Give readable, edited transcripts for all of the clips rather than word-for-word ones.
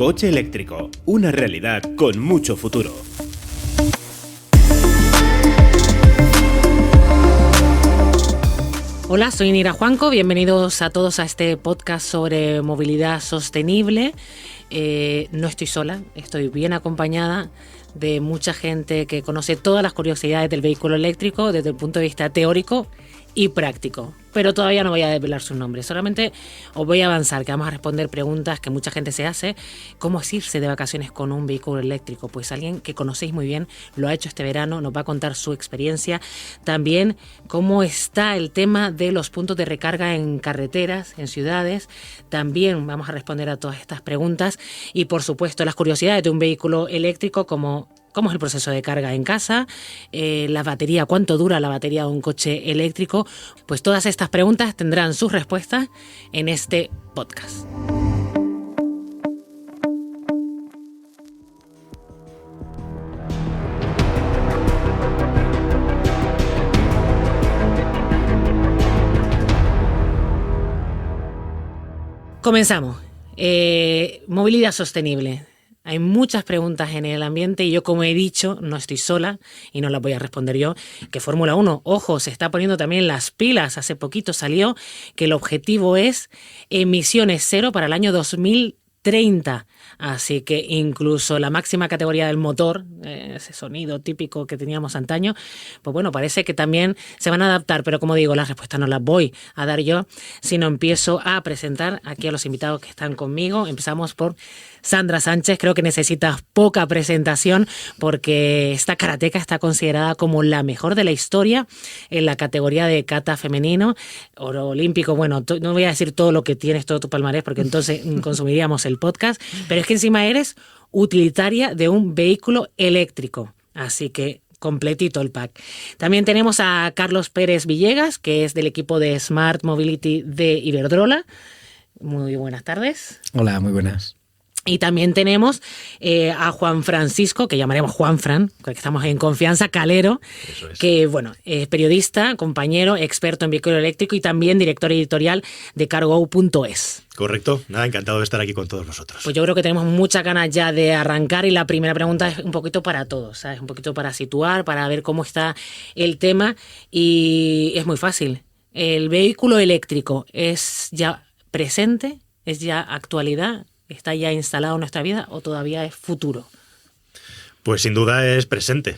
Coche eléctrico, una realidad con mucho futuro. Hola, soy Nira Juanco, bienvenidos a todos a este podcast sobre movilidad sostenible. No estoy sola, estoy bien acompañada de mucha gente que conoce todas las curiosidades del vehículo eléctrico desde el punto de vista teórico y práctico. Pero todavía no voy a desvelar sus nombres, solamente os voy a avanzar, que vamos a responder preguntas que mucha gente se hace. ¿Cómo es irse de vacaciones con un vehículo eléctrico? Pues alguien que conocéis muy bien, lo ha hecho este verano, nos va a contar su experiencia. También cómo está el tema de los puntos de recarga en carreteras, en ciudades. También vamos a responder a todas estas preguntas. Y por supuesto las curiosidades de un vehículo eléctrico, como cómo es el proceso de carga en casa, la batería, cuánto dura la batería de un coche eléctrico. Pues todas estas preguntas tendrán sus respuestas en este podcast. Comenzamos. Movilidad sostenible. Hay muchas preguntas en el ambiente y yo, como he dicho, no estoy sola y no las voy a responder yo. Que Fórmula 1, ojo, se está poniendo también las pilas. Hace poquito salió que el objetivo es emisiones cero para el año 2030. Así que incluso la máxima categoría del motor, ese sonido típico que teníamos antaño, pues bueno, parece que también se van a adaptar. Pero como digo, las respuestas no las voy a dar yo, sino empiezo a presentar aquí a los invitados que están conmigo. Empezamos por Sandra Sánchez. Creo que necesitas poca presentación porque esta karateca está considerada como la mejor de la historia en la categoría de kata femenino, oro olímpico. Bueno, no voy a decir todo lo que tienes, todo tu palmarés, porque entonces consumiríamos el podcast, pero es que encima eres utilitaria de un vehículo eléctrico, así que completito el pack. También tenemos a Carlos Pérez Villegas, que es del equipo de Smart Mobility de Iberdrola. Muy buenas tardes. Hola, muy buenas. Y también tenemos a Juan Francisco, que llamaremos Juanfran, porque estamos en confianza, Calero, que bueno, es periodista, compañero, experto en vehículo eléctrico y también director editorial de cargo.es. Correcto, nada, encantado de estar aquí con todos vosotros. Pues yo creo que tenemos muchas ganas ya de arrancar y la primera pregunta es un poquito para todos, ¿sabes? Un poquito para situar, para ver cómo está el tema y es muy fácil. ¿El vehículo eléctrico es ya presente? ¿Es ya actualidad? ¿Está ya instalado en nuestra vida o todavía es futuro? Pues sin duda es presente,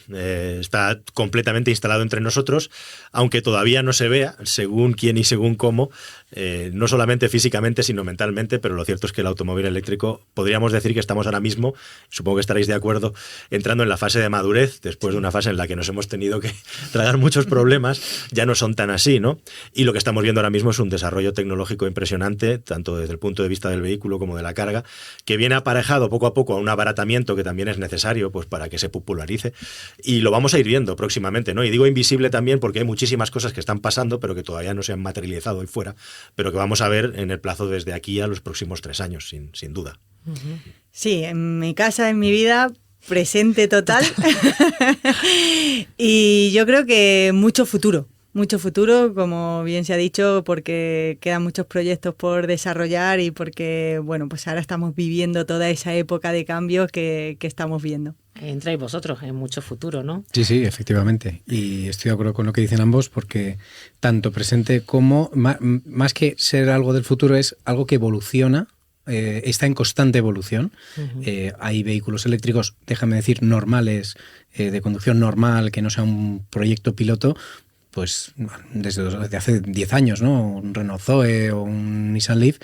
está completamente instalado entre nosotros, aunque todavía no se vea, según quién y según cómo, no solamente físicamente, sino mentalmente, pero lo cierto es que el automóvil eléctrico, podríamos decir que estamos ahora mismo, supongo que estaréis de acuerdo, entrando en la fase de madurez, después de una fase en la que nos hemos tenido que tragar muchos problemas, ya no son tan así, ¿no? Y lo que estamos viendo ahora mismo es un desarrollo tecnológico impresionante, tanto desde el punto de vista del vehículo como de la carga, que viene aparejado poco a poco a un abaratamiento que también es necesario, pues para que se popularice, y lo vamos a ir viendo próximamente, ¿no? Y digo invisible también porque hay muchísimas cosas que están pasando, pero que todavía no se han materializado ahí fuera, pero que vamos a ver en el plazo desde aquí a los próximos 3 años, sin duda. Sí, en mi casa, en mi vida, presente total. Y yo creo que mucho futuro, como bien se ha dicho, porque quedan muchos proyectos por desarrollar y porque, bueno, pues ahora estamos viviendo toda esa época de cambio que estamos viendo. Entráis vosotros en mucho futuro, ¿no? Sí, efectivamente. Y estoy de acuerdo con lo que dicen ambos porque tanto presente como, más que ser algo del futuro, es algo que evoluciona, está en constante evolución. Uh-huh. Hay vehículos eléctricos, déjame decir, normales, de conducción normal, que no sea un proyecto piloto, pues desde hace 10 años, ¿no? Un Renault Zoe o un Nissan Leaf,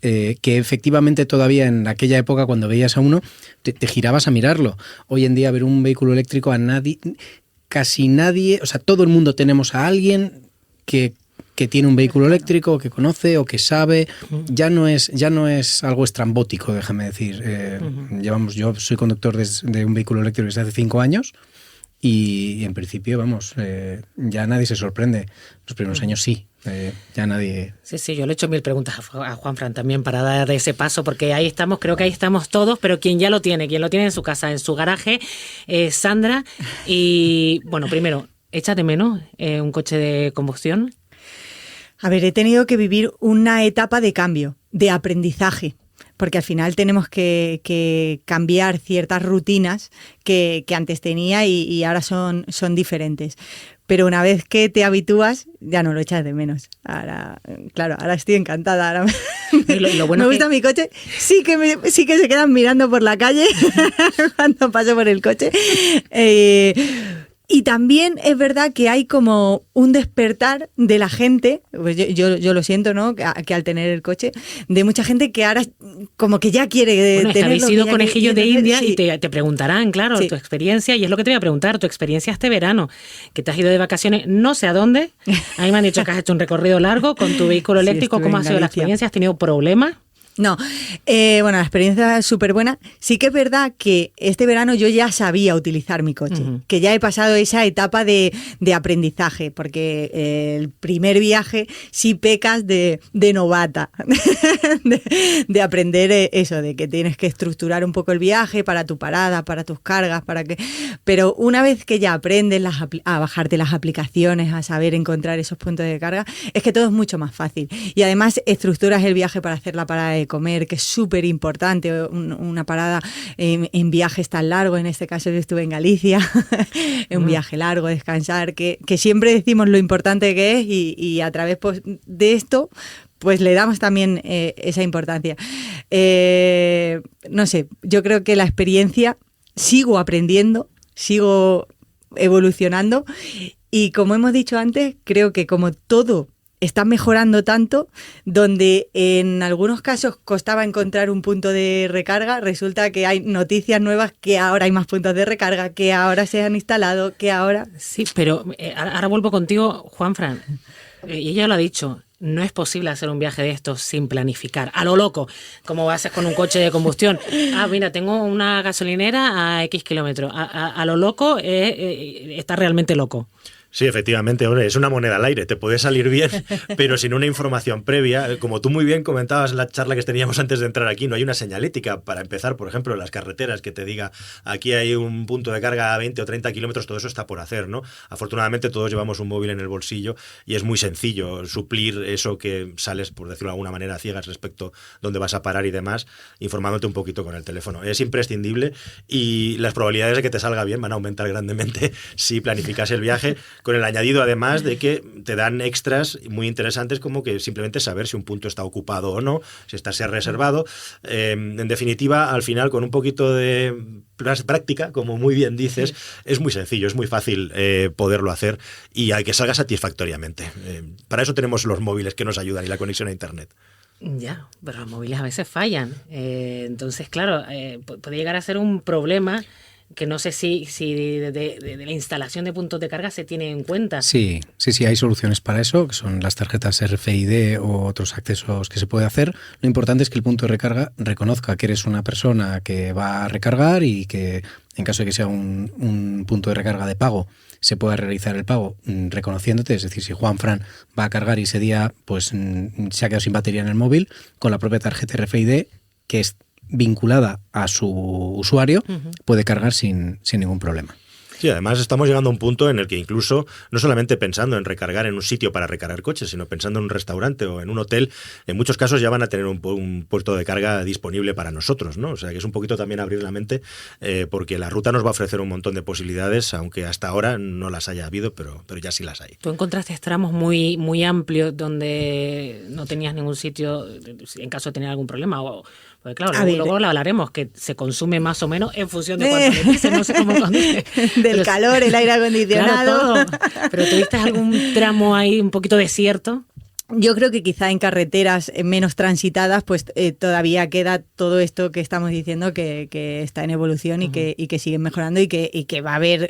que efectivamente todavía en aquella época cuando veías a uno te girabas a mirarlo. Hoy en día ver un vehículo eléctrico a nadie, casi nadie, o sea, todo el mundo tenemos a alguien que tiene un vehículo eléctrico, que conoce o que sabe. Ya no es algo estrambótico, déjame decir. Yo soy conductor de un vehículo eléctrico desde hace 5 años. Y en principio, ya nadie se sorprende. Los primeros años sí, ya nadie... Sí, yo le he hecho 1000 preguntas a Juanfran también para dar ese paso, porque ahí estamos, creo que ahí estamos todos, pero quien ya lo tiene, en su casa, en su garaje, Sandra. Y bueno, primero, ¿echas de menos un coche de combustión? A ver, he tenido que vivir una etapa de cambio, de aprendizaje. porque al final tenemos que cambiar ciertas rutinas que antes tenía y ahora son diferentes. Pero una vez que te habitúas, ya no lo echas de menos. Ahora, claro, ahora estoy encantada. Ahora Lo bueno me gusta mi coche. Sí que se quedan mirando por la calle cuando paso por el coche. Y también es verdad que hay como un despertar de la gente, pues yo lo siento, ¿no? Que al tener el coche, de mucha gente que ahora como que ya quiere bueno, tenerlo. habéis sido conejillos de India sí. y te preguntarán, claro, Sí. tu experiencia, y es lo que te voy a preguntar, tu experiencia este verano, que te has ido de vacaciones no sé a dónde. A mí me han dicho que has hecho un recorrido largo con tu vehículo Sí, eléctrico. estuve ¿Cómo en ha sido la Galicia. experiencia? ¿Has tenido problemas? No, bueno, la experiencia es súper buena. Sí que es verdad que este verano yo ya sabía utilizar mi coche, que ya he pasado esa etapa de aprendizaje, porque el primer viaje sí pecas de novata, de aprender eso, de que tienes que estructurar un poco el viaje para tu parada, para tus cargas, pero una vez que ya aprendes a bajarte las aplicaciones, a saber encontrar esos puntos de carga, es que todo es mucho más fácil. Y además estructuras el viaje para hacer la parada de comer, que es súper importante, una parada en viajes tan largos. En este caso yo estuve en Galicia, en un viaje largo, descansar, que siempre decimos lo importante que es y a través pues, de esto pues le damos también esa importancia. No sé, yo creo que la experiencia, sigo aprendiendo, sigo evolucionando y como hemos dicho antes, creo que como todo está mejorando tanto, donde en algunos casos costaba encontrar un punto de recarga, resulta que hay noticias nuevas que ahora hay más puntos de recarga, que ahora se han instalado, que ahora... Sí, pero ahora vuelvo contigo, Juanfran, y ella lo ha dicho, no es posible hacer un viaje de estos sin planificar, a lo loco, como haces con un coche de combustión. Ah, mira, tengo una gasolinera a X kilómetros, a lo loco está realmente loco. Sí, efectivamente, hombre, es una moneda al aire, te puede salir bien, pero sin una información previa. Como tú muy bien comentabas en la charla que teníamos antes de entrar aquí, no hay una señalética para empezar, por ejemplo, en las carreteras que te diga aquí hay un punto de carga a 20 o 30 kilómetros, todo eso está por hacer, ¿no? Afortunadamente todos llevamos un móvil en el bolsillo y es muy sencillo suplir eso que sales, por decirlo de alguna manera, ciegas respecto a dónde vas a parar y demás, informándote un poquito con el teléfono. Es imprescindible y las probabilidades de que te salga bien van a aumentar grandemente si planificas el viaje, con el añadido además de que te dan extras muy interesantes como que simplemente saber si un punto está ocupado o no, si está reservado. En definitiva, al final, con un poquito de práctica, como muy bien dices, es muy sencillo, es muy fácil poderlo hacer y hay que salga satisfactoriamente. Para eso tenemos los móviles que nos ayudan y la conexión a Internet. Ya, pero los móviles a veces fallan. Entonces, claro, puede llegar a ser un problema que no sé si de la instalación de puntos de carga se tiene en cuenta. Sí, hay soluciones para eso, que son las tarjetas RFID o otros accesos que se puede hacer. Lo importante es que el punto de recarga reconozca que eres una persona que va a recargar y que en caso de que sea un punto de recarga de pago, se pueda realizar el pago reconociéndote. Es decir, si Juanfran va a cargar y ese día pues se ha quedado sin batería en el móvil, con la propia tarjeta RFID, que es vinculada a su usuario, puede cargar sin ningún problema. Sí, además estamos llegando a un punto en el que incluso, no solamente pensando en recargar en un sitio para recargar coches, sino pensando en un restaurante o en un hotel, en muchos casos ya van a tener un puerto de carga disponible para nosotros, ¿no? O sea, que es un poquito también abrir la mente, porque la ruta nos va a ofrecer un montón de posibilidades, aunque hasta ahora no las haya habido, pero ya sí las hay. Tú encontraste tramos muy, muy amplios donde no tenías ningún sitio en caso de tener algún problema. Porque claro, luego lo hablaremos, que se consume más o menos en función de cuánto le pises, no sé cómo del calor, el aire acondicionado. Claro, todo. ¿Pero tuviste algún tramo ahí un poquito desierto? Yo creo que quizá en carreteras menos transitadas pues todavía queda todo esto que estamos diciendo que está en evolución y que siguen mejorando y que va a haber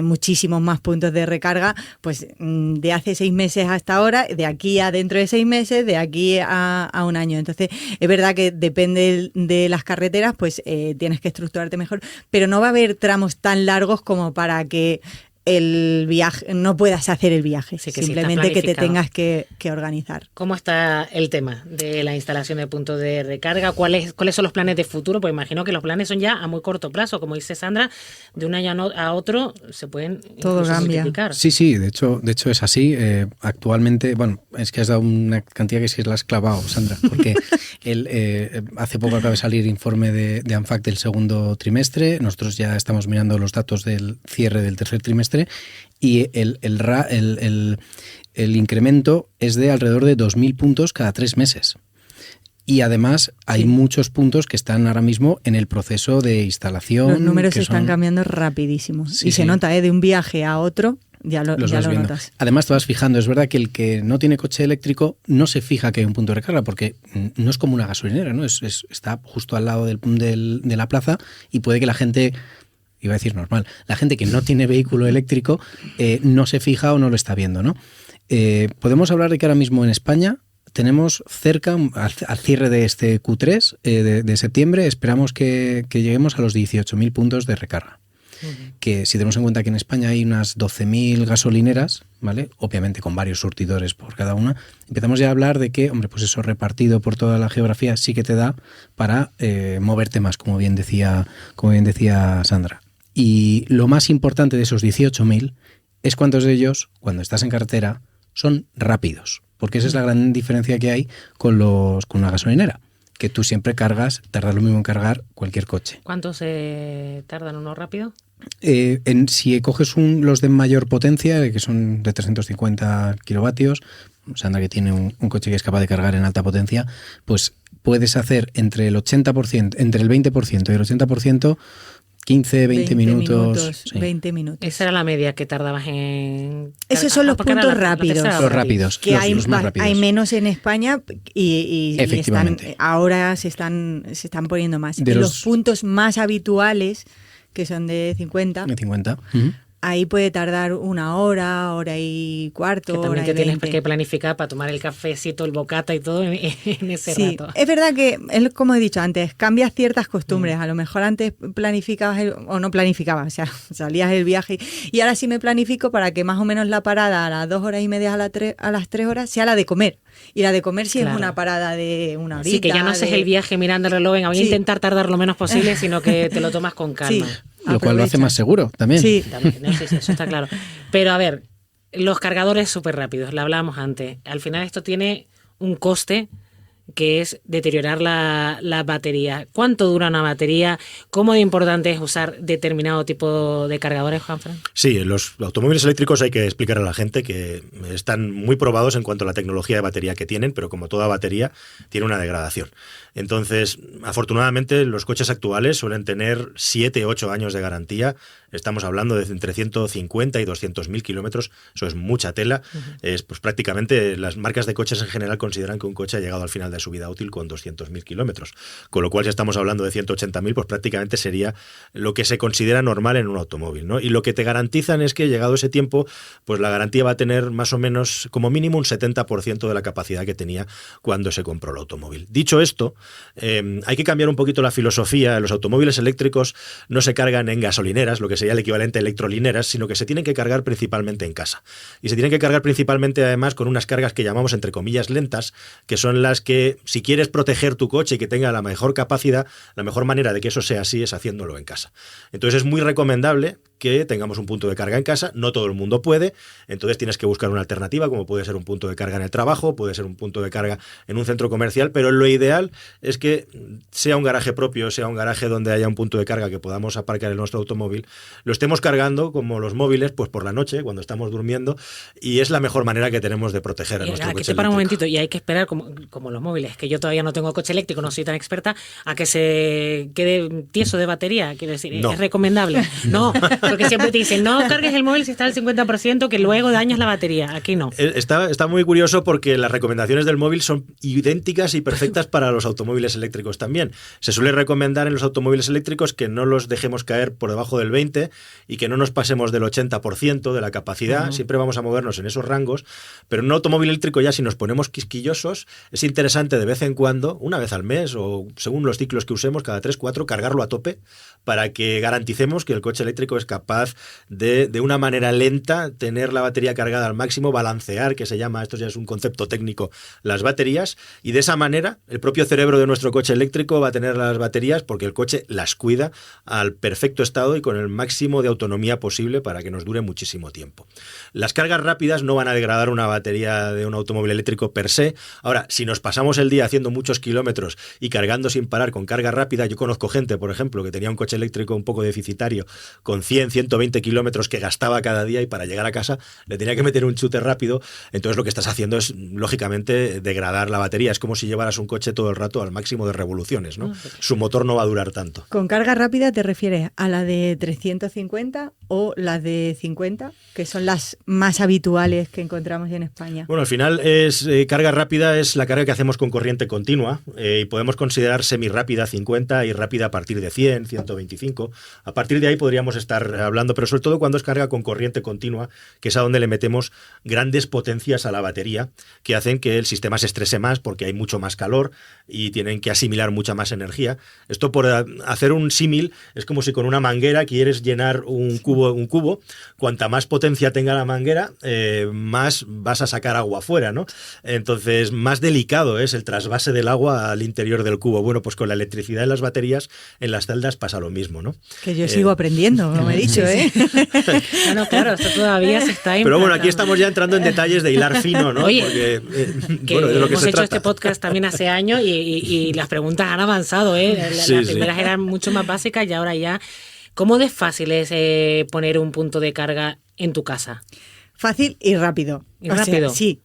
muchísimos más puntos de recarga pues de hace 6 meses hasta ahora, de aquí a dentro de 6 meses, de aquí a un año. Entonces es verdad que depende de las carreteras pues tienes que estructurarte mejor, pero no va a haber tramos tan largos como para que el viaje, no puedas hacer el viaje, Sí, que simplemente sí que está te tengas que organizar. ¿Cómo está el tema de la instalación de puntos de recarga? ¿Cuáles son los planes de futuro? Pues imagino que los planes son ya a muy corto plazo, como dice Sandra, de un año a otro se pueden Todo incluso cambia. multiplicar. Sí, de hecho es así. Actualmente, bueno, es que has dado una cantidad que sí la has clavado, Sandra, porque hace poco acaba de salir informe de ANFAC del segundo trimestre. Nosotros ya estamos mirando los datos del cierre del tercer trimestre y el incremento es de alrededor de 2.000 puntos cada 3 meses. Y además hay muchos puntos que están ahora mismo en el proceso de instalación. Los números que están son... cambiando rapidísimo. Sí, y se nota, de un viaje a otro, ya lo notas. Además, te vas fijando, es verdad que el que no tiene coche eléctrico no se fija que hay un punto de recarga, porque no es como una gasolinera, ¿no? Está justo al lado de la plaza y puede que la gente... Iba a decir normal. La gente que no tiene vehículo eléctrico no se fija o no lo está viendo, ¿no? Podemos hablar de que ahora mismo en España tenemos cerca, al cierre de este Q3 de septiembre, esperamos que lleguemos a los 18.000 puntos de recarga. Que si tenemos en cuenta que en España hay unas 12.000 gasolineras, ¿vale? Obviamente con varios surtidores por cada una, empezamos ya a hablar de que, hombre, pues eso repartido por toda la geografía sí que te da para moverte más, como bien decía Sandra. Y lo más importante de esos 18.000 es cuántos de ellos, cuando estás en carretera, son rápidos. Porque esa es la gran diferencia que hay con una gasolinera. Que tú siempre tardas lo mismo en cargar cualquier coche. ¿Cuánto se tardan uno rápido? Si coges los de mayor potencia, que son de 350 kilovatios, Sandra que tiene un coche que es capaz de cargar en alta potencia, pues puedes hacer entre el 80%, entre el 20% y el 80%, 15, 20 minutos. Sí. 20 minutos. Esa era la media que tardabas en... Esos son los puntos rápidos. Los rápidos. Que los más rápidos. hay menos en España y Efectivamente. ahora se están poniendo más. De los puntos más habituales, que son de 50, De 50. ahí puede tardar una hora y cuarto, Que también hora te y tienes 20. que planificar para tomar el cafecito, el bocata y todo en ese Sí, rato. es verdad que, es como he dicho antes, cambias ciertas costumbres. A lo mejor antes planificabas o no planificabas, o sea, salías el viaje y ahora sí me planifico para que más o menos la parada a las 2 horas y media a las 3 horas sea la de comer. Y la de comer sí Claro. es una parada de una horita. Sí, que ya no haces el viaje mirando el reloj, venga, voy a Sí. intentar tardar lo menos posible, sino que te lo tomas con calma. Sí. Lo cual lo hace Aprovecha. más seguro también. Sí. También, no, sí, eso está claro. Pero a ver, los cargadores súper rápidos, lo hablábamos antes. Al final esto tiene un coste que es deteriorar la batería. ¿Cuánto dura una batería? ¿Cómo de importante es usar determinado tipo de cargadores, Juanfran? Sí, los automóviles eléctricos hay que explicar a la gente que están muy probados en cuanto a la tecnología de batería que tienen, pero como toda batería, tiene una degradación. Entonces, afortunadamente, los coches actuales suelen tener 7, 8 años de garantía. Estamos hablando de entre 150 y 200.000 kilómetros. Eso es mucha tela. Es, pues prácticamente las marcas de coches en general consideran que un coche ha llegado al final de su vida útil con 200.000 kilómetros. Con lo cual, si estamos hablando de 180.000, pues prácticamente sería lo que se considera normal en un automóvil, ¿no? Y lo que te garantizan es que, llegado ese tiempo, pues la garantía va a tener más o menos, como mínimo, un 70% de la capacidad que tenía cuando se compró el automóvil. Dicho esto, hay que cambiar un poquito la filosofía. Los automóviles eléctricos no se cargan en gasolineras, lo que sería el equivalente a electrolineras, sino que se tienen que cargar principalmente en casa. Y se tienen que cargar principalmente, además, con unas cargas que llamamos, entre comillas, lentas, que son las que, si quieres proteger tu coche y que tenga la mejor capacidad, la mejor manera de que eso sea así es haciéndolo en casa. Entonces es muy recomendable que tengamos un punto de carga en casa. No todo el mundo puede, entonces tienes que buscar una alternativa, como puede ser un punto de carga en el trabajo, puede ser un punto de carga en un centro comercial, pero lo ideal es que sea un garaje propio, sea un garaje donde haya un punto de carga que podamos aparcar en nuestro automóvil, lo estemos cargando como los móviles, pues por la noche, cuando estamos durmiendo, y es la mejor manera que tenemos de proteger a nuestro Que coche te para un eléctrico. momentito, y hay que esperar, como los móviles, que yo todavía no tengo coche eléctrico, no soy tan experta, a que se quede tieso de batería. Quiero decir, No. es recomendable. No, porque siempre te dicen, no cargues el móvil si está al 50%, que luego dañas la batería. Aquí no. Está muy curioso porque las recomendaciones del móvil son idénticas y perfectas para los automóviles eléctricos también. Se suele recomendar en los automóviles eléctricos que no los dejemos caer por debajo del 20% y que no nos pasemos del 80% de la capacidad. Siempre vamos a movernos en esos rangos, pero en un automóvil eléctrico ya, si nos ponemos quisquillosos, es interesante de vez en cuando, una vez al mes o según los ciclos que usemos, cada 3-4, cargarlo a tope para que garanticemos que el coche eléctrico es capaz de una manera lenta, tener la batería cargada al máximo, balancear, que se llama, esto ya es un concepto técnico, las baterías, y de esa manera el propio cerebro de nuestro coche eléctrico va a tener las baterías porque el coche las cuida al perfecto estado y con el máximo de autonomía posible para que nos dure muchísimo tiempo. Las cargas rápidas no van a degradar una batería de un automóvil eléctrico per se. Ahora, si nos pasamos el día haciendo muchos kilómetros y cargando sin parar con carga rápida, yo conozco gente, por ejemplo, que tenía un coche eléctrico un poco deficitario con 100, 120 kilómetros que gastaba cada día y para llegar a casa le tenía que meter un chute rápido. Entonces lo que estás haciendo es, lógicamente, degradar la batería. Es como si llevaras un coche todo el rato al máximo de revoluciones, ¿no? Su motor no va a durar tanto. ¿Con carga rápida te refieres a la de 350 o la de 50, que son las más habituales que encontramos en España? Bueno, al final carga rápida es la carga que hacemos con corriente continua y podemos considerar semirápida 50 y rápida a partir de 100, 125. A partir de ahí podríamos estar hablando, pero sobre todo cuando es carga con corriente continua, que es a donde le metemos grandes potencias a la batería que hacen que el sistema se estrese más porque hay mucho más calor y tienen que asimilar mucha más energía. Esto, por hacer un símil, es como si con una manguera quieres llenar un cubo. Cuanta más potencia tenga la manguera, más vas a sacar agua afuera, ¿no? Entonces, más delicado es el trasvase del agua al interior del cubo. Bueno, pues con la electricidad en las baterías, en las celdas pasa lo mismo, ¿no? Que yo sigo aprendiendo, como he dicho, ¿eh? No, claro, esto todavía se está Pero bueno, aquí estamos ya entrando en detalles de hilar fino, ¿no? Oye, porque, que bueno, de lo que hemos se hecho trata. este podcast también hace años y las preguntas han avanzado, ¿eh? Las primeras eran mucho más básicas y ahora ya... ¿Cómo de fácil es poner un punto de carga en tu casa? Fácil y rápido. ¿Y rápido? Sí.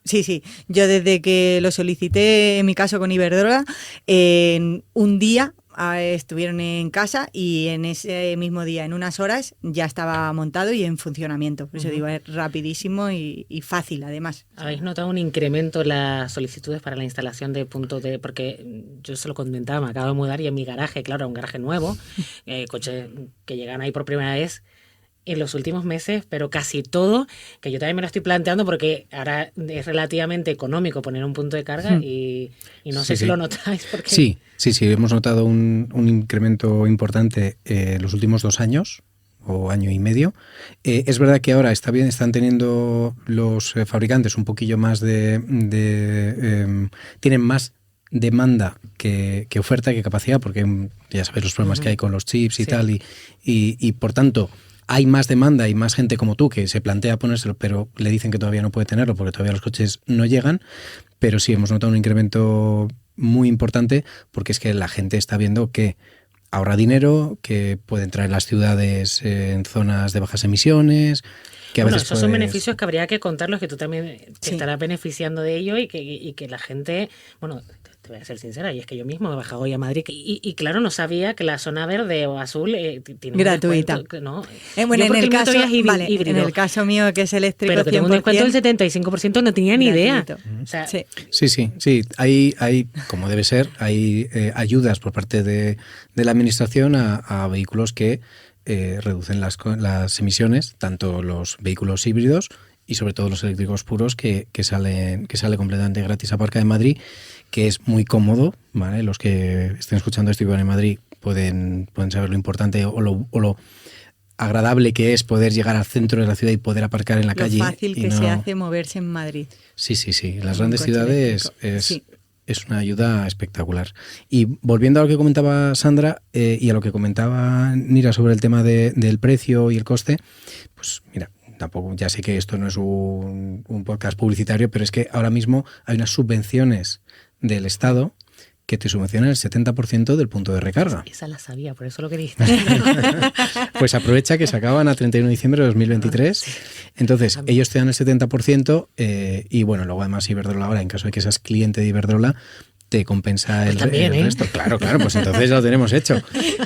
Yo desde que lo solicité, en mi caso con Iberdrola, en un día estuvieron en casa y en ese mismo día, en unas horas, ya estaba montado y en funcionamiento. Por eso digo, es rapidísimo y fácil, además. ¿Habéis notado un incremento en las solicitudes para la instalación de puntos de...? Porque yo se lo comentaba, me acabo de mudar y en mi garaje, claro, un garaje nuevo, coches que llegan ahí por primera vez en los últimos meses, pero casi todo, que yo también me lo estoy planteando porque ahora es relativamente económico poner un punto de carga y no sé si lo notáis. Porque... Sí, hemos notado un incremento importante en los últimos 2 años o año y medio. Es verdad que ahora están teniendo los fabricantes un poquillo más tienen más demanda que oferta, que capacidad, porque ya sabéis los problemas que hay con los chips y tal, y por tanto hay más demanda y más gente como tú que se plantea ponérselo, pero le dicen que todavía no puede tenerlo porque todavía los coches no llegan. Pero sí, hemos notado un incremento muy importante porque es que la gente está viendo que ahorra dinero, que puede entrar en las ciudades en zonas de bajas emisiones. Que a veces esos son beneficios que habría que contarlos, que tú también te estarás beneficiando de ello y que la gente, bueno, te voy a ser sincera, y es que yo mismo me he bajado hoy a Madrid y claro, no sabía que la zona verde o azul tiene gratuita. Un descuento, ¿no? Bueno, en el caso mío, que es eléctrico, pero que tengo un descuento del 75%, no tenía ni idea. O sea, Sí. Hay, como debe ser, hay ayudas por parte de la administración a vehículos que reducen las emisiones, tanto los vehículos híbridos y sobre todo los eléctricos puros que sale completamente gratis. Aparca en Madrid, que es muy cómodo, ¿vale? Los que estén escuchando esto y van en Madrid pueden saber lo importante o lo agradable que es poder llegar al centro de la ciudad y poder aparcar en la calle. Lo fácil que se hace moverse en Madrid. Sí. En las grandes ciudades es una ayuda espectacular. Y volviendo a lo que comentaba Sandra y a lo que comentaba Nira sobre el tema del precio y el coste, pues mira, tampoco, ya sé que esto no es un podcast publicitario, pero es que ahora mismo hay unas subvenciones del Estado que te subvencionan el 70% del punto de recarga. Esa la sabía, por eso lo quería. Pues aprovecha que se acaban a 31 de diciembre de 2023. Entonces, ellos te dan el 70% y bueno, luego además Iberdrola ahora, en caso de que seas cliente de Iberdrola, te compensa el resto. Claro, pues entonces ya lo tenemos hecho.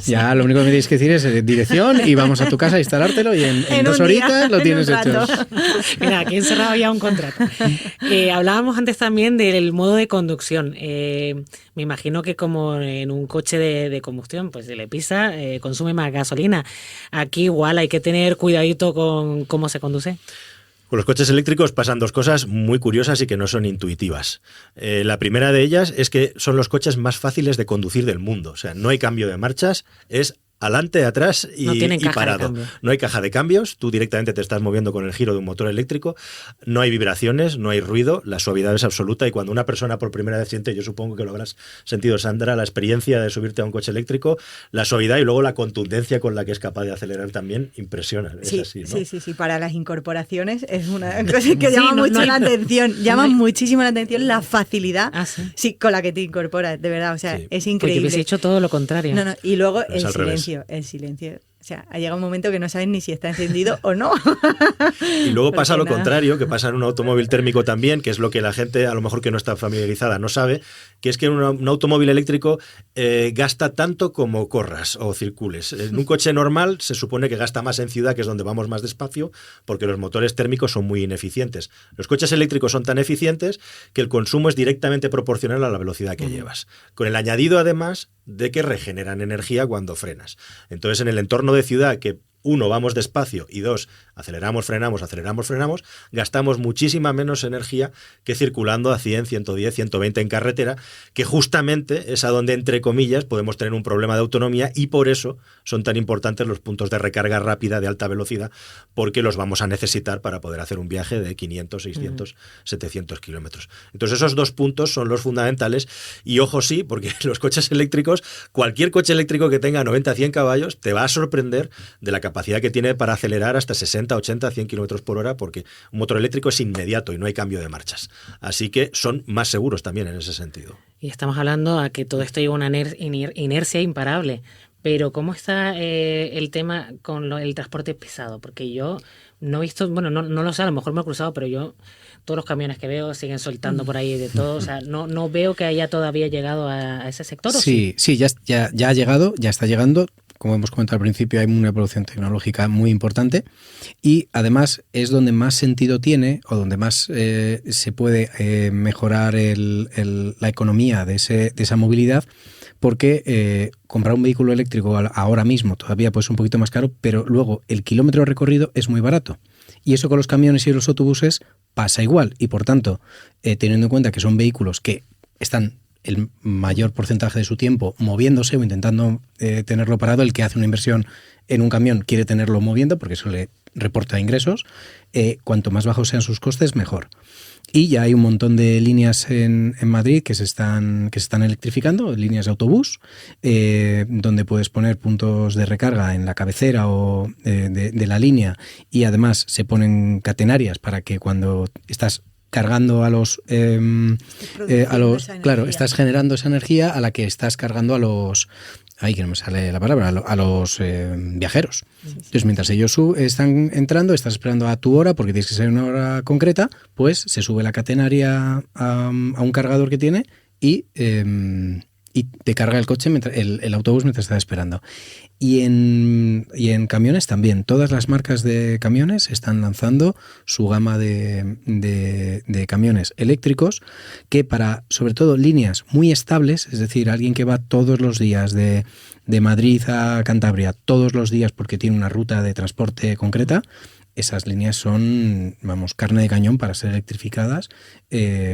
Ya lo único que me tienes que decir es dirección y vamos a tu casa a instalártelo y en 2 horitas lo tienes hecho. Mira, aquí encerrado ya un contrato. Hablábamos antes también del modo de conducción. Me imagino que como en un coche de combustión, pues se le pisa, consume más gasolina. Aquí igual hay que tener cuidadito con cómo se conduce. Con los coches eléctricos pasan 2 cosas muy curiosas y que no son intuitivas. La primera de ellas es que son los coches más fáciles de conducir del mundo. O sea, no hay cambio de marchas, es adelante, atrás y, No tienen y caja de parado. cambio. No hay caja de cambios, tú directamente te estás moviendo con el giro de un motor eléctrico, no hay vibraciones, no hay ruido, la suavidad es absoluta y cuando una persona por primera vez siente, yo supongo que lo habrás sentido, Sandra, la experiencia de subirte a un coche eléctrico, la suavidad y luego la contundencia con la que es capaz de acelerar también impresiona. Sí, es así, ¿no? sí. Para las incorporaciones es una cosa que Sí, llama no mucho hay- la atención. Llama no hay- muchísimo la atención la facilidad Sí. con la que te incorporas, de verdad. O sea, Sí. es Pues yo increíble. hubiese hecho todo lo contrario. No, y luego Es el al revés. silencio. O sea, ha llegado un momento que no sabes ni si está encendido o no. Y luego pasa Porque lo nada. contrario, que pasa en un automóvil térmico también, que es lo que la gente, a lo mejor que no está familiarizada, no sabe, que es que un automóvil eléctrico gasta tanto como corras o circules. En un coche normal se supone que gasta más en ciudad, que es donde vamos más despacio, porque los motores térmicos son muy ineficientes. Los coches eléctricos son tan eficientes que el consumo es directamente proporcional a la velocidad que llevas. Con el añadido, además, de que regeneran energía cuando frenas. Entonces, en el entorno de ciudad, que uno, vamos despacio y dos, aceleramos, frenamos, gastamos muchísima menos energía que circulando a 100, 110, 120 en carretera, que justamente es a donde, entre comillas, podemos tener un problema de autonomía y por eso son tan importantes los puntos de recarga rápida de alta velocidad, porque los vamos a necesitar para poder hacer un viaje de 500, 600, 700 kilómetros. Entonces esos dos puntos son los fundamentales y ojo sí, porque los coches eléctricos, cualquier coche eléctrico que tenga 90, 100 caballos, te va a sorprender de la capacidad que tiene para acelerar hasta 60, 80, 100 kilómetros por hora, porque un motor eléctrico es inmediato y no hay cambio de marchas. Así que son más seguros también en ese sentido. Y estamos hablando a que todo esto lleva una inercia imparable. Pero ¿cómo está el tema con el transporte pesado? Porque yo no he visto, bueno, no lo sé, a lo mejor me he cruzado, pero yo todos los camiones que veo siguen soltando por ahí de todo. O sea, no veo que haya todavía llegado a ese sector. ¿O Sí, ya ha llegado, ya está llegando. Como hemos comentado al principio, hay una evolución tecnológica muy importante y además es donde más sentido tiene o donde más se puede mejorar la economía de esa movilidad, porque comprar un vehículo eléctrico ahora mismo todavía puede ser un poquito más caro, pero luego el kilómetro recorrido es muy barato. Y eso con los camiones y los autobuses pasa igual. Y por tanto, teniendo en cuenta que son vehículos que están el mayor porcentaje de su tiempo moviéndose o intentando tenerlo parado, el que hace una inversión en un camión quiere tenerlo moviendo porque eso le reporta ingresos, cuanto más bajos sean sus costes, mejor. Y ya hay un montón de líneas en Madrid que se están electrificando, líneas de autobús, donde puedes poner puntos de recarga en la cabecera o de la línea y además se ponen catenarias para que cuando estás cargando claro, estás generando esa energía a la que estás cargando a los, ay, que no me sale la palabra, a los viajeros. Sí. Entonces, mientras ellos están entrando, estás esperando a tu hora, porque tienes que ser una hora concreta, pues se sube la catenaria a un cargador que tiene y te carga el coche, el autobús mientras estás esperando. Y en camiones también. Todas las marcas de camiones están lanzando su gama de camiones eléctricos que para, sobre todo, líneas muy estables, es decir, alguien que va todos los días de Madrid a Cantabria, todos los días porque tiene una ruta de transporte concreta, esas líneas son, carne de cañón para ser electrificadas,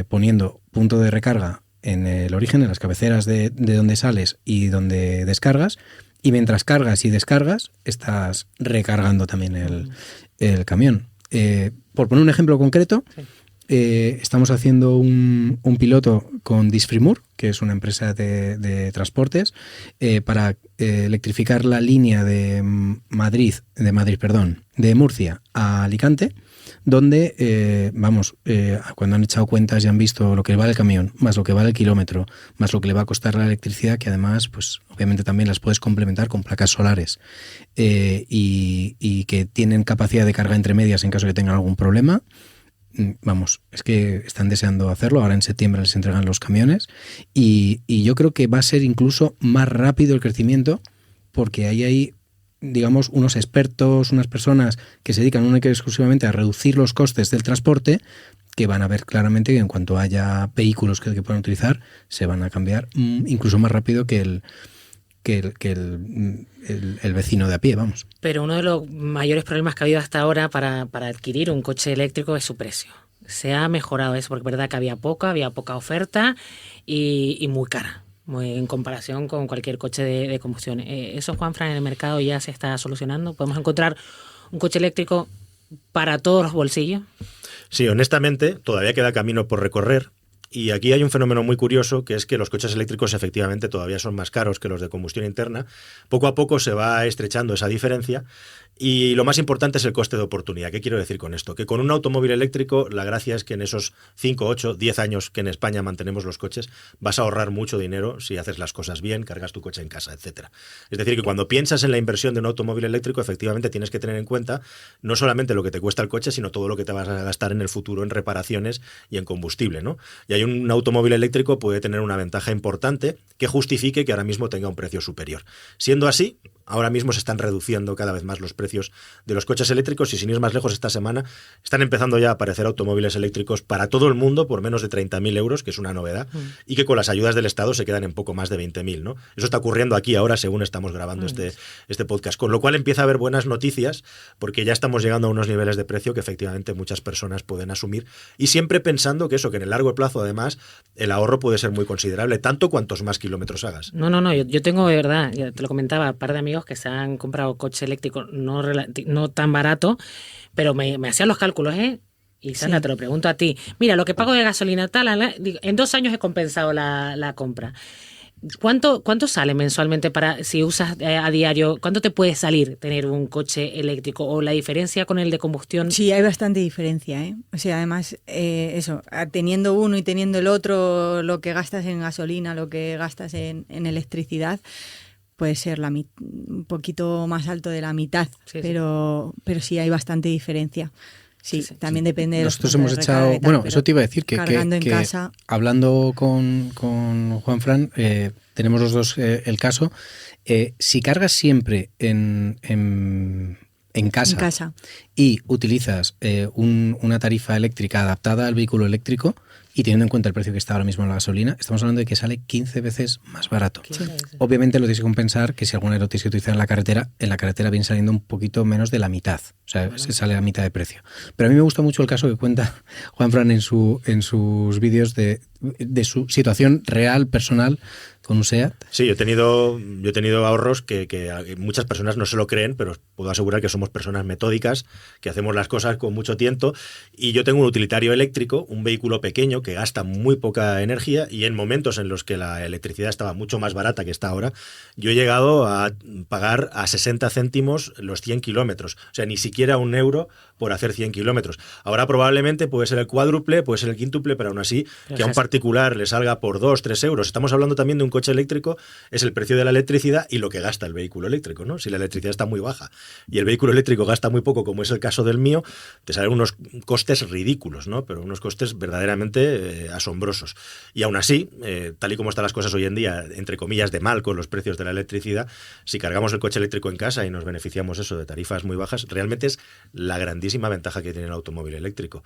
poniendo punto de recarga en el origen, en las cabeceras de donde sales y donde descargas, y mientras cargas y descargas estás recargando también el camión. Por poner un ejemplo concreto, estamos haciendo un piloto con Disfrimur, que es una empresa de transportes, para electrificar la línea de Murcia a Alicante, donde, cuando han echado cuentas y han visto lo que vale el camión, más lo que vale el kilómetro, más lo que le va a costar la electricidad, que además, pues obviamente también las puedes complementar con placas solares y que tienen capacidad de carga entre medias en caso de que tengan algún problema. Es que están deseando hacerlo. Ahora en septiembre les entregan los camiones y yo creo que va a ser incluso más rápido el crecimiento, porque hay digamos, unos expertos, unas personas que se dedican única y exclusivamente a reducir los costes del transporte, que van a ver claramente que en cuanto haya vehículos que puedan utilizar, se van a cambiar incluso más rápido que el vecino de a pie, vamos. Pero uno de los mayores problemas que ha habido hasta ahora para adquirir un coche eléctrico es su precio. Se ha mejorado eso, porque es verdad que había poca oferta y muy cara. en comparación con cualquier coche de combustión. ¿Eso, Juanfran, en el mercado ya se está solucionando? ¿Podemos encontrar un coche eléctrico para todos los bolsillos? Sí, honestamente, todavía queda camino por recorrer. Y aquí hay un fenómeno muy curioso, que es que los coches eléctricos efectivamente todavía son más caros que los de combustión interna. Poco a poco se va estrechando esa diferencia. Y lo más importante es el coste de oportunidad. ¿Qué quiero decir con esto? Que con un automóvil eléctrico la gracia es que en esos 5, 8, 10 años que en España mantenemos los coches vas a ahorrar mucho dinero si haces las cosas bien, cargas tu coche en casa, etcétera. Es decir, que cuando piensas en la inversión de un automóvil eléctrico, efectivamente tienes que tener en cuenta no solamente lo que te cuesta el coche, sino todo lo que te vas a gastar en el futuro en reparaciones y en combustible, ¿no? Y hay un automóvil eléctrico puede tener una ventaja importante que justifique que ahora mismo tenga un precio superior. Siendo así, ahora mismo se están reduciendo cada vez más los precios de los coches eléctricos y sin ir más lejos esta semana están empezando ya a aparecer automóviles eléctricos para todo el mundo por menos de 30.000 euros, que es una novedad, y que con las ayudas del Estado se quedan en poco más de 20.000, ¿no? Eso está ocurriendo aquí ahora según estamos grabando este podcast, con lo cual empieza a haber buenas noticias porque ya estamos llegando a unos niveles de precio que efectivamente muchas personas pueden asumir y siempre pensando que en el largo plazo además el ahorro puede ser muy considerable, tanto cuantos más kilómetros hagas. No, yo tengo de verdad, ya te lo comentaba, un par de amigos que se han comprado coche eléctrico no tan barato, pero me hacían los cálculos, y Sandra, te lo pregunto a ti. Mira, lo que pago de gasolina tal, en 2 años he compensado la compra. ¿Cuánto sale mensualmente para si usas a diario? ¿Cuánto te puede salir tener un coche eléctrico o la diferencia con el de combustión? Sí, hay bastante diferencia, O sea, además, teniendo uno y teniendo el otro, lo que gastas en gasolina, lo que gastas en electricidad, puede ser un poquito más alto de la mitad, pero sí hay bastante diferencia. Sí, también depende de nosotros hemos echado, eso te iba a decir que en casa. Hablando con Juanfran, tenemos los dos el caso. Si cargas siempre en casa y utilizas una tarifa eléctrica adaptada al vehículo eléctrico y teniendo en cuenta el precio que está ahora mismo en la gasolina, estamos hablando de que sale 15 veces más barato. Sí. Obviamente lo tienes que compensar que si alguna lo tienes que utilizar en la carretera viene saliendo un poquito menos de la mitad. O sea, se sale a la mitad de precio. Pero a mí me gusta mucho el caso que cuenta Juanfran en sus vídeos de su situación real, personal, con un SEAT. Sí, yo he tenido ahorros que muchas personas no se lo creen, pero os puedo asegurar que somos personas metódicas, que hacemos las cosas con mucho tiento. Y yo tengo un utilitario eléctrico, un vehículo pequeño que gasta muy poca energía y en momentos en los que la electricidad estaba mucho más barata que está ahora, yo he llegado a pagar a 60 céntimos los 100 kilómetros. O sea, ni siquiera 1 euro por hacer 100 kilómetros. Ahora probablemente puede ser el cuádruple, puede ser el quíntuple, pero aún así que a un particular le salga por 2, 3 euros. Estamos hablando también de un coche eléctrico, es el precio de la electricidad y lo que gasta el vehículo eléctrico, ¿no? Si la electricidad está muy baja y el vehículo eléctrico gasta muy poco, como es el caso del mío, te salen unos costes ridículos, ¿no? Pero unos costes verdaderamente asombrosos. Y aún así, tal y como están las cosas hoy en día, entre comillas, de mal con los precios de la electricidad, si cargamos el coche eléctrico en casa y nos beneficiamos de tarifas muy bajas, realmente es la grandísima ventaja que tiene el automóvil eléctrico.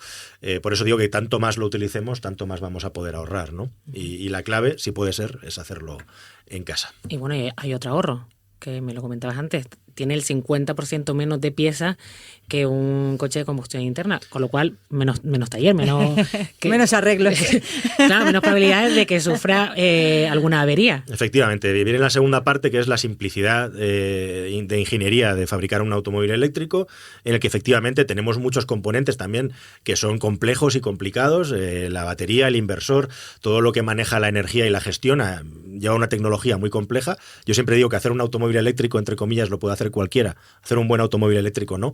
Por eso digo que tanto más lo utilicemos, tanto más vamos a poder ahorrar, ¿no? Y la clave, si puede ser, es hacerlo en casa. Y bueno, hay otro ahorro, que me lo comentabas antes. Tiene el 50% menos de piezas que un coche de combustión interna, con lo cual menos taller, menos arreglos. Claro, menos probabilidades de que sufra alguna avería. Efectivamente, viene la segunda parte, que es la simplicidad de ingeniería de fabricar un automóvil eléctrico, en el que efectivamente tenemos muchos componentes también que son complejos y complicados. La batería, el inversor, todo lo que maneja la energía y la gestión lleva una tecnología muy compleja. Yo siempre digo que hacer un automóvil eléctrico, entre comillas, lo puede hacer cualquiera, hacer un buen automóvil eléctrico no.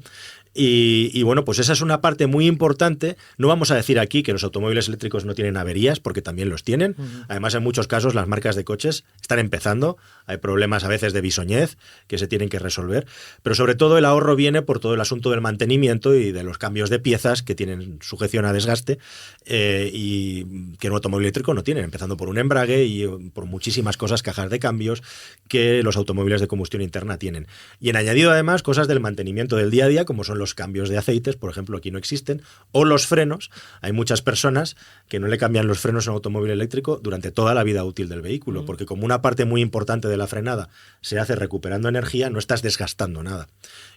Y bueno, pues esa es una parte muy importante. No vamos a decir aquí que los automóviles eléctricos no tienen averías, porque también los tienen. Además, en muchos casos las marcas de coches están empezando. Hay problemas a veces de bisoñez que se tienen que resolver. Pero sobre todo el ahorro viene por todo el asunto del mantenimiento y de los cambios de piezas que tienen sujeción a desgaste y que un automóvil eléctrico no tiene, empezando por un embrague y por muchísimas cosas, cajas de cambios, que los automóviles de combustión interna tienen. Y en añadido, además, cosas del mantenimiento del día a día, como son los cambios de aceites, por ejemplo, aquí no existen, o los frenos. Hay muchas personas que no le cambian los frenos a un automóvil eléctrico durante toda la vida útil del vehículo, porque como una parte muy importante de la frenada se hace recuperando energía, no estás desgastando nada.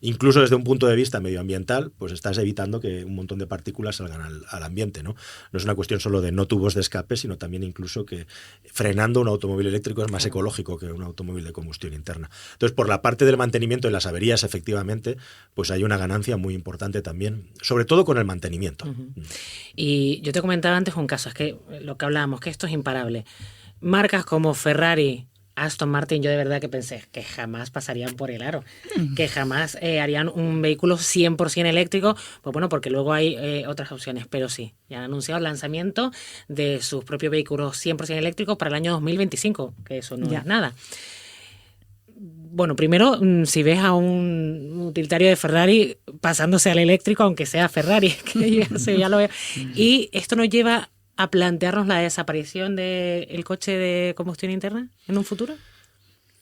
Incluso desde un punto de vista medioambiental, pues estás evitando que un montón de partículas salgan al ambiente, ¿no? No es una cuestión solo de no tubos de escape, sino también incluso que frenando un automóvil eléctrico es más ecológico que un automóvil de combustión interna. Entonces, por la parte del mantenimiento de las averías, efectivamente, pues hay una ganancia muy importante también, sobre todo con el mantenimiento. Y yo te comentaba antes un caso, es que lo que hablábamos, que esto es imparable. Marcas como Ferrari, Aston Martin, yo de verdad que pensé que jamás pasarían por el aro, que jamás harían un vehículo 100% eléctrico, pues bueno, porque luego hay otras opciones, pero sí, ya han anunciado el lanzamiento de sus propios vehículos 100% eléctricos para el año 2025, que eso no es nada. Bueno, primero, si ves a un utilitario de Ferrari pasándose al eléctrico, aunque sea Ferrari, que ya lo veo, y esto nos lleva a plantearnos la desaparición del coche de combustión interna en un futuro.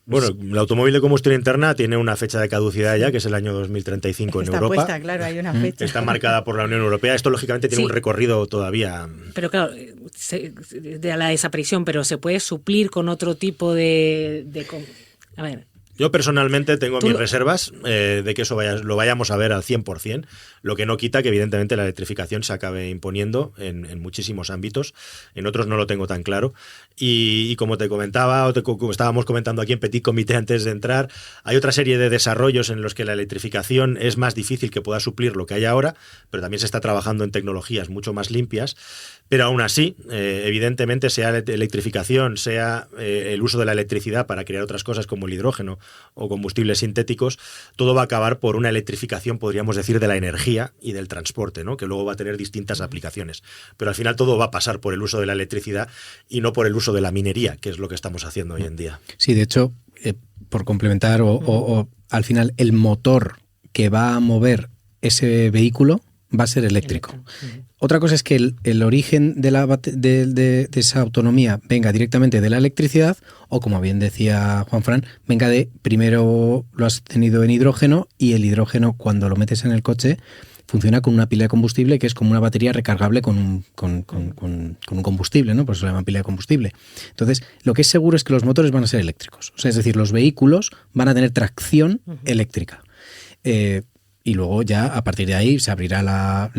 Bueno, el automóvil de combustión interna tiene una fecha de caducidad ya, que es el año 2035 en Europa. Está puesta, claro, hay una fecha. Está marcada por la Unión Europea. Esto, lógicamente, tiene un recorrido todavía. Pero claro, de la desaparición, pero se puede suplir con otro tipo de a ver. Yo personalmente tengo mis reservas de que eso lo vayamos a ver al 100%, lo que no quita que evidentemente la electrificación se acabe imponiendo en muchísimos ámbitos, en otros no lo tengo tan claro. Y como te comentaba, como estábamos comentando aquí en Petit Comité antes de entrar, hay otra serie de desarrollos en los que la electrificación es más difícil que pueda suplir lo que hay ahora, pero también se está trabajando en tecnologías mucho más limpias. Pero aún así, evidentemente, sea la electrificación, sea el uso de la electricidad para crear otras cosas como el hidrógeno o combustibles sintéticos, todo va a acabar por una electrificación, podríamos decir, de la energía y del transporte, ¿no? Que luego va a tener distintas aplicaciones. Pero al final todo va a pasar por el uso de la electricidad y no por el uso de la minería, que es lo que estamos haciendo hoy en día. Sí, de hecho, por complementar, o al final el motor que va a mover ese vehículo va a ser eléctrico. Otra cosa es que el origen de esa autonomía venga directamente de la electricidad o, como bien decía Juanfran, venga de, primero lo has tenido en hidrógeno y el hidrógeno, cuando lo metes en el coche, funciona con una pila de combustible que es como una batería recargable con un combustible, ¿no? Por eso se llama pila de combustible. Entonces, lo que es seguro es que los motores van a ser eléctricos. O sea, es decir, los vehículos van a tener tracción eléctrica. Y luego ya a partir de ahí se abrirá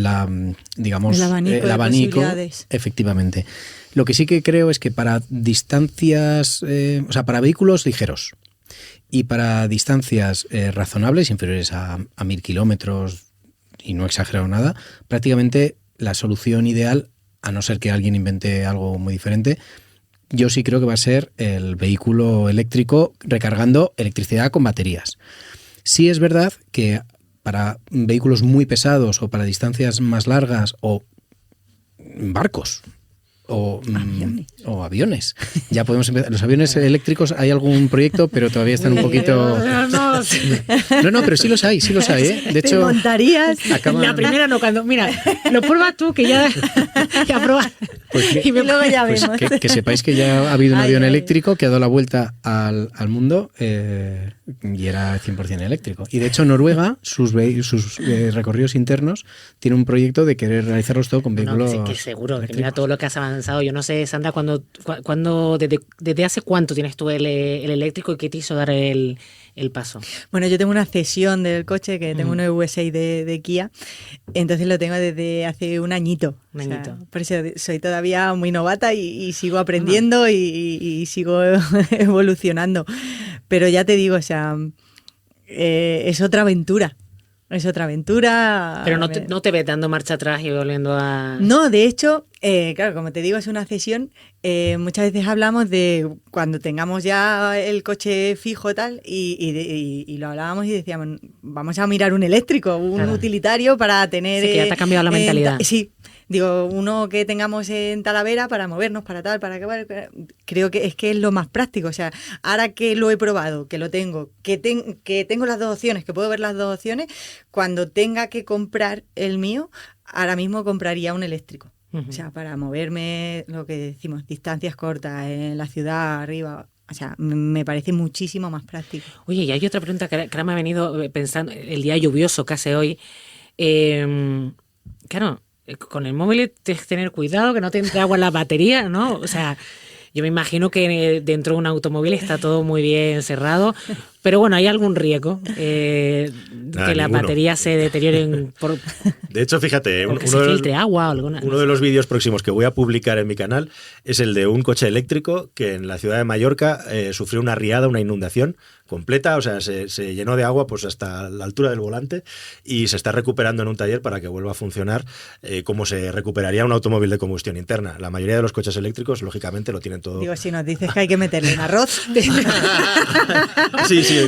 digamos, el abanico, efectivamente. Lo que sí que creo es que para distancias, o sea, para vehículos ligeros y para distancias razonables, inferiores a 1000 kilómetros, y no he exagerado nada, prácticamente la solución ideal, a no ser que alguien invente algo muy diferente, yo sí creo que va a ser el vehículo eléctrico recargando electricidad con baterías. Sí es verdad que para vehículos muy pesados o para distancias más largas o barcos o aviones. Ya podemos empezar. Los aviones eléctricos, hay algún proyecto, pero todavía están un poquito... No, pero sí los hay, ¿eh? De hecho, ¿te montarías? La primera no, cuando... Mira, lo pruebas tú, que ya pruebas. Pues y luego ya vemos. Que sepáis que ya ha habido un avión eléctrico que ha dado la vuelta al mundo y era 100% eléctrico. Y de hecho Noruega, sus recorridos internos, tiene un proyecto de querer realizarlos todo con vehículos sí, que seguro, que mira todo lo que has avanzado. Yo no sé, Sandra, ¿desde hace cuánto tienes tú el eléctrico y qué te hizo dar el paso? Bueno, yo tengo una cesión del coche, que tengo un EV6 de Kia, entonces lo tengo desde hace un añito. O sea, por eso soy todavía muy novata y sigo aprendiendo y sigo evolucionando. Pero ya te digo, o sea, es otra aventura. Es otra aventura. Pero no te ves dando marcha atrás y volviendo a... No, de hecho, claro, como te digo, es una cesión. Muchas veces hablamos de cuando tengamos ya el coche fijo tal y lo hablábamos y decíamos, vamos a mirar un eléctrico, un utilitario para tener... Sí, que ya te ha cambiado la mentalidad. Sí. Digo, uno que tengamos en Talavera para movernos, para tal, para que... Creo que es lo más práctico. O sea, ahora que lo he probado, que lo tengo, que tengo las dos opciones, que puedo ver las dos opciones, cuando tenga que comprar el mío, ahora mismo compraría un eléctrico. O sea, para moverme, lo que decimos, distancias cortas, en la ciudad, arriba, O sea, me parece muchísimo más práctico. Oye, y hay otra pregunta que ahora me ha venido pensando, el día lluvioso que hace hoy. Claro, con el móvil tienes que tener cuidado que no te entre agua en la batería, ¿no? O sea, yo me imagino que dentro de un automóvil está todo muy bien cerrado, pero bueno, hay algún riesgo que las baterías se deterioren por... De hecho, fíjate, que se filtre agua o alguna... Uno de los vídeos próximos que voy a publicar en mi canal es el de un coche eléctrico que en la ciudad de Mallorca sufrió una riada, una inundación completa, o sea, se llenó de agua pues hasta la altura del volante y se está recuperando en un taller para que vuelva a funcionar como se recuperaría un automóvil de combustión interna. La mayoría de los coches eléctricos, lógicamente, lo tienen todo... Digo, si nos dices que hay que meterle en arroz... Sí,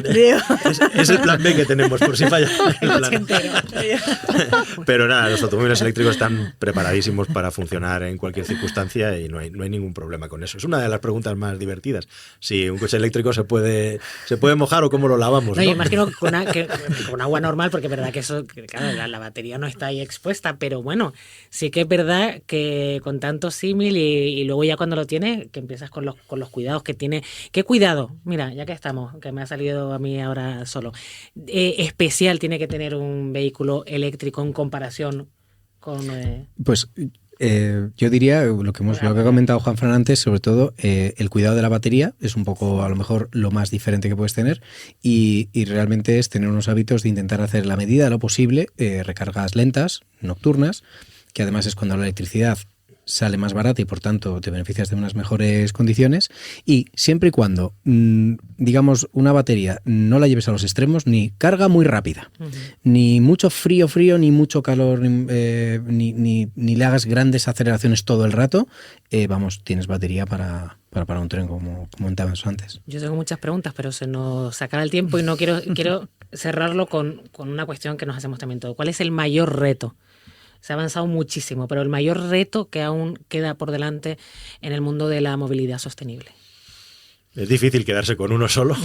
es el plan B que tenemos por si falla el plan. Pero nada, los automóviles eléctricos están preparadísimos para funcionar en cualquier circunstancia y no hay ningún problema con eso. Es una de las preguntas más divertidas. Si un coche eléctrico se puede mojar o cómo lo lavamos, ¿no? Yo imagino que con agua normal, porque es verdad que eso, claro, la batería no está ahí expuesta, pero bueno, sí que es verdad que con tanto símil y luego ya cuando lo tienes, que empiezas con los cuidados que tiene. ¿Qué cuidado? Mira, ya que estamos, que me ha salido a mí ahora solo. Especial tiene que tener un vehículo eléctrico en comparación con... Pues yo diría lo que ha comentado Juanfran antes, sobre todo el cuidado de la batería es un poco a lo mejor lo más diferente que puedes tener y realmente es tener unos hábitos de intentar hacer la medida de lo posible recargas lentas, nocturnas, que además es cuando la electricidad sale más barata y por tanto te beneficias de unas mejores condiciones y siempre y cuando digamos una batería no la lleves a los extremos, ni carga muy rápida, ni mucho frío ni mucho calor, ni le hagas grandes aceleraciones todo el rato, tienes batería para un tren como comentábamos antes. Yo tengo muchas preguntas, pero se nos acaba el tiempo y no quiero cerrarlo con una cuestión que nos hacemos también todo. ¿Cuál es el mayor reto? Se ha avanzado muchísimo, pero el mayor reto que aún queda por delante en el mundo de la movilidad sostenible. Es difícil quedarse con uno solo,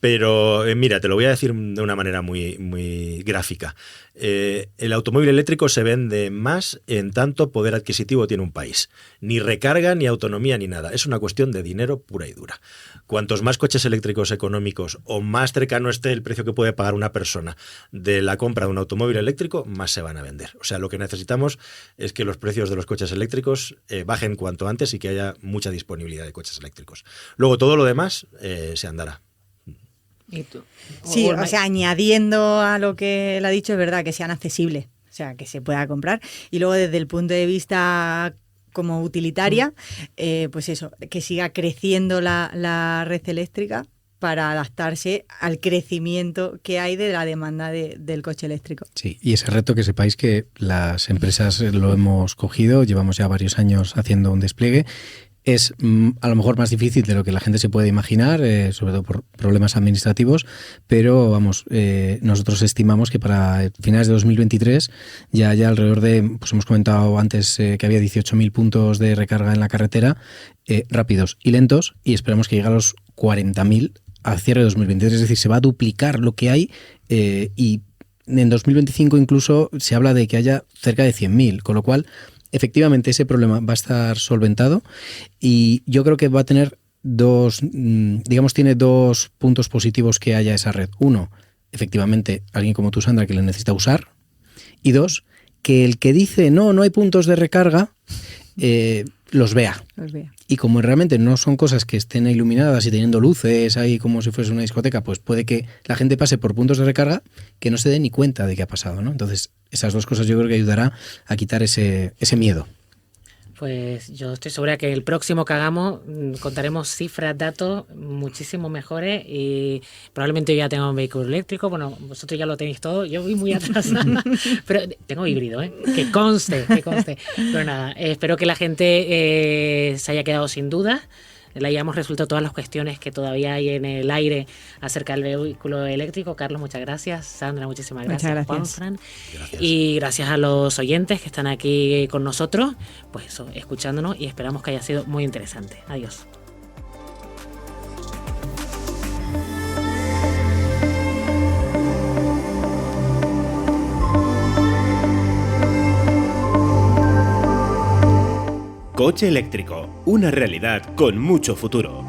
pero mira, te lo voy a decir de una manera muy, muy gráfica. El automóvil eléctrico se vende más en tanto poder adquisitivo tiene un país. Ni recarga, ni autonomía, ni nada. Es una cuestión de dinero pura y dura. Cuantos más coches eléctricos económicos o más cercano esté el precio que puede pagar una persona de la compra de un automóvil eléctrico, más se van a vender. O sea, lo que necesitamos es que los precios de los coches eléctricos bajen cuanto antes y que haya mucha disponibilidad de coches eléctricos. Luego todo lo demás se andará. ¿Y tú? Sí, o sea, añadiendo a lo que él ha dicho, es verdad que sean accesibles, o sea, que se pueda comprar. Y luego desde el punto de vista como utilitaria, pues eso, que siga creciendo la red eléctrica para adaptarse al crecimiento que hay de la demanda del coche eléctrico. Sí, y ese reto que sepáis que las empresas lo hemos cogido, llevamos ya varios años haciendo un despliegue. Es a lo mejor más difícil de lo que la gente se puede imaginar, sobre todo por problemas administrativos, pero nosotros estimamos que para finales de 2023 ya haya alrededor de, pues hemos comentado antes que había 18.000 puntos de recarga en la carretera, rápidos y lentos, y esperamos que llegue a los 40.000 al cierre de 2023, es decir, se va a duplicar lo que hay y en 2025 incluso se habla de que haya cerca de 100.000, con lo cual efectivamente ese problema va a estar solventado y yo creo que va a tener tiene dos puntos positivos que haya esa red. Uno, efectivamente, alguien como tú, Sandra, que le necesita usar. Y dos, que el que dice no hay puntos de recarga, los vea. Y como realmente no son cosas que estén iluminadas y teniendo luces ahí como si fuese una discoteca, pues puede que la gente pase por puntos de recarga que no se dé ni cuenta de que ha pasado, ¿no? Entonces, esas dos cosas yo creo que ayudará a quitar ese miedo. Pues yo estoy segura que el próximo que hagamos contaremos cifras, datos muchísimo mejores y probablemente yo ya tenga un vehículo eléctrico. Bueno, vosotros ya lo tenéis todo, yo voy muy atrasada, pero tengo híbrido, que conste. Pero nada, espero que la gente se haya quedado sin dudas, le hayamos resuelto todas las cuestiones que todavía hay en el aire acerca del vehículo eléctrico. Carlos, muchas gracias. Sandra, muchísimas gracias. Juanfran. Y gracias a los oyentes que están aquí con nosotros, pues eso, escuchándonos, y esperamos que haya sido muy interesante. Adiós. Coche eléctrico, una realidad con mucho futuro.